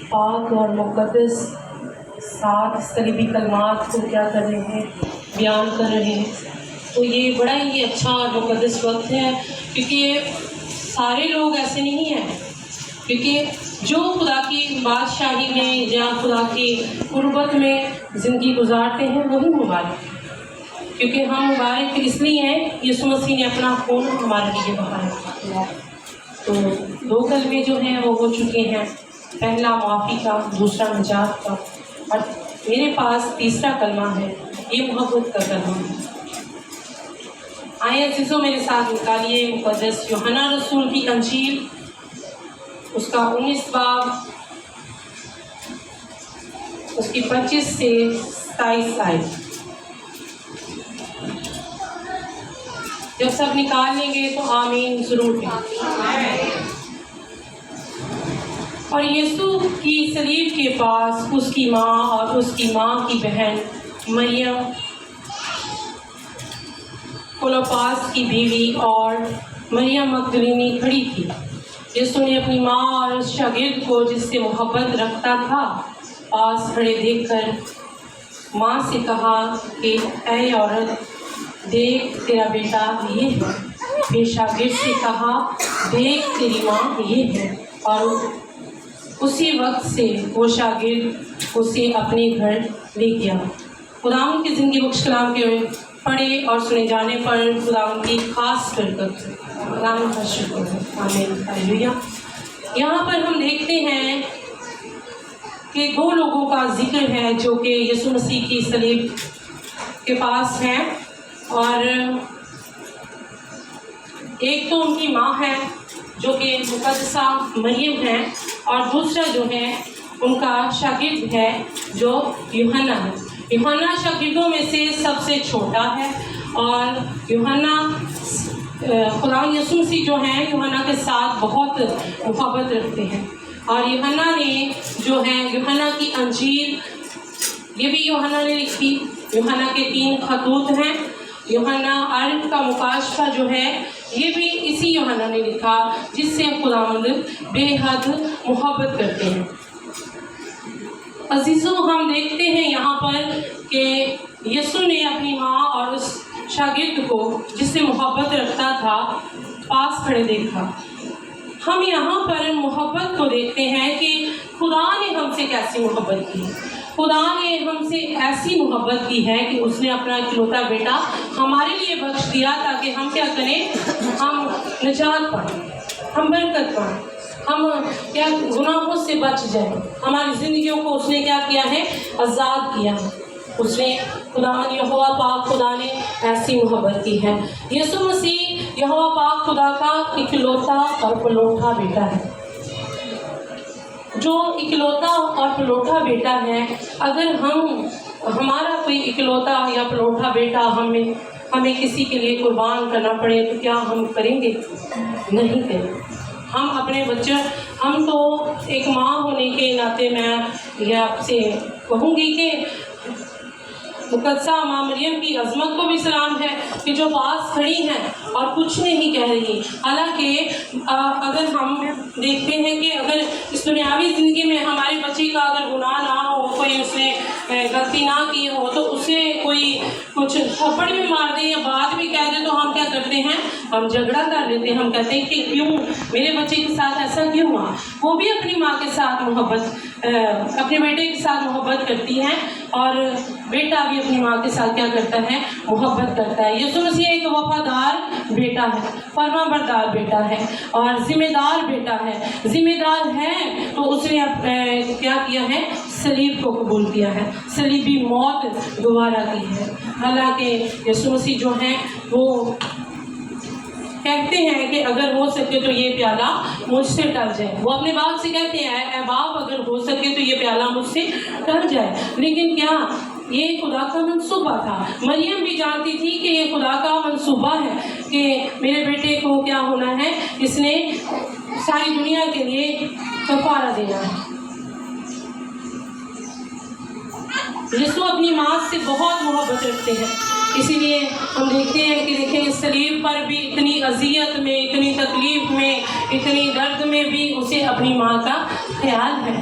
پاک اور مقدس ساتھ صلیبی کلمات کو کیا کر رہے ہیں، بیان کر رہے ہیں. تو یہ بڑا ہی اچھا اور مقدس وقت ہے، کیونکہ سارے لوگ ایسے نہیں ہیں، کیونکہ جو خدا کی بادشاہی میں یا خدا کی قربت میں زندگی گزارتے ہیں وہی مبارک ہیں. کیونکہ ہم مبارک اس لیے ہیں، یسوع مسیح نے اپنا خون ہمارے لیے بہایا. تو 2 کلمے جو ہیں وہ ہو چکے ہیں، پہلا معافی کا، دوسرا نجات کا، اور میرے پاس تیسرا کلمہ ہے، یہ محبت کا کلمہ ہے. آئے عزیزوں میرے ساتھ نکالیے مقدس یوحنا رسول کی انجیل، اس کا 19 باب، اس کی 25 سے 27 آیت. جب سب نکال لیں گے تو آمین ضرور کہیں. اور یسوع کی صلیب کے پاس اس کی ماں اور اس کی ماں کی بہن مریم، کلوپاس کی بیوی اور مریم مگدلینی کھڑی تھی. یسوع نے اپنی ماں اور اس شاگرد کو جس سے محبت رکھتا تھا پاس کھڑے دیکھ کر ماں سے کہا کہ اے عورت، دیکھ تیرا بیٹا یہ ہے. پھر شاگرد سے کہا، دیکھ تیری ماں یہ ہے. اور اسی وقت سے وہ شاگرد اسے اپنے گھر لے گیا. خداوند کی زندگی بخش کلام کے پڑھے اور سنے جانے پر خداوند کی خاص برکت. خداوند کا شکر ہے. آمین ہلیلویا. یہاں پر ہم دیکھتے ہیں کہ 2 لوگوں کا ذکر ہے جو کہ یسوع مسیح کی صلیب کے پاس ہیں، اور ایک تو ان کی ماں ہے جو کہ مقدسہ مریم ہے، اور دوسرا جو ہے ان کا شاگرد ہے جو یوحنا ہے. یوحنا شاگردوں میں سے سب سے چھوٹا ہے، اور یوحنا خدا یسوع مسیح جو ہیں یوحنا کے ساتھ بہت محبت رکھتے ہیں. اور یوحنا نے جو ہے یوحنا کی انجیل یہ بھی یوحنا نے لکھی. یوحنا کے 3 خطوط ہیں. یوحنا عارف کا مکاشفہ جو ہے یہ بھی اسی یوحنا نے لکھا، جس سے خداوند بے حد محبت کرتے ہیں. عزیزوں ہم دیکھتے ہیں یہاں پر کہ یسوع نے اپنی ماں اور اس شاگرد کو جس سے محبت رکھتا تھا پاس کھڑے دیکھا. ہم یہاں پر محبت کو دیکھتے ہیں کہ خدا نے ہم سے کیسی محبت کی. خدا نے ہم سے ایسی محبت کی ہے کہ اس نے اپنا اکلوتا بیٹا ہمارے لیے بخش دیا تاکہ ہم کیا کریں، ہم نجات پائیں، ہم برکت پائیں، ہم کیا گناہوں سے بچ جائیں. ہماری زندگیوں کو اس نے کیا کیا ہے، آزاد کیا ہے. اس نے خدا یہوہ پاک خدا نے ایسی محبت کی ہے. یسوع مسیح یہوہ پاک خدا کا اکلوتا اور پلوٹا بیٹا ہے. جو اکلوتا اور پلوٹا بیٹا ہے، اگر ہمارا کوئی اکلوتا یا پلوٹا بیٹا ہمیں کسی کے لیے قربان کرنا پڑے تو کیا ہم کریں گے؟ نہیں کریں. ہم اپنے بچے، ہم تو ایک ماں ہونے کے ناطے میں یہ آپ سے کہوں گی کہ مقدسہ ماں مریم کی عظمت کو بھی سلام ہے کہ جو پاس کھڑی ہیں اور کچھ نہیں کہہ رہی. حالانکہ اگر ہم دیکھتے ہیں کہ اگر اس دنیاوی زندگی میں ہمارے بچے کا اگر گناہ نہ ہو، کوئی اس نے غلطی نہ کی ہو، تو اسے کوئی کچھ تھپڑ بھی مار دے یا بات بھی کہہ دے تو ہم کیا کرتے ہیں، ہم جھگڑا کر لیتے ہیں. ہم کہتے ہیں کہ کیوں میرے بچے کے ساتھ ایسا کیوں ہوا. وہ بھی اپنی ماں کے ساتھ اپنے بیٹے کے ساتھ محبت کرتی ہیں، اور بیٹا بھی اپنی ماں کے ساتھ کیا کرتا ہے، محبت کرتا ہے. یسوع مسیح ایک وفادار بیٹا ہے، فرما بردار بیٹا ہے، اور ذمہ دار بیٹا ہے. ذمہ دار ہے تو اس نے کیا کیا ہے، صلیب کو قبول کیا ہے، صلیبی موت گوارا کی ہے. حالانکہ یسوع مسیح جو ہیں وہ کہتے ہیں کہ اگر ہو سکے تو یہ پیالہ مجھ سے ٹل جائے. وہ اپنے باپ سے کہتے ہیں اے باپ اگر ہو سکے تو یہ پیالہ مجھ سے ٹل جائے. لیکن کیا یہ خدا کا منصوبہ تھا. مریم بھی جانتی تھی کہ یہ خدا کا منصوبہ ہے کہ میرے بیٹے کو کیا ہونا ہے، اس نے ساری دنیا کے لیے کفارہ دینا ہے. یسوع اپنی ماں سے بہت محبت رکھتے ہیں. اسی لیے ہم دیکھتے ہیں کہ دیکھیں صلیب پر بھی اتنی اذیت میں، اتنی تکلیف میں، اتنی درد میں بھی اسے اپنی ماں کا خیال ہے.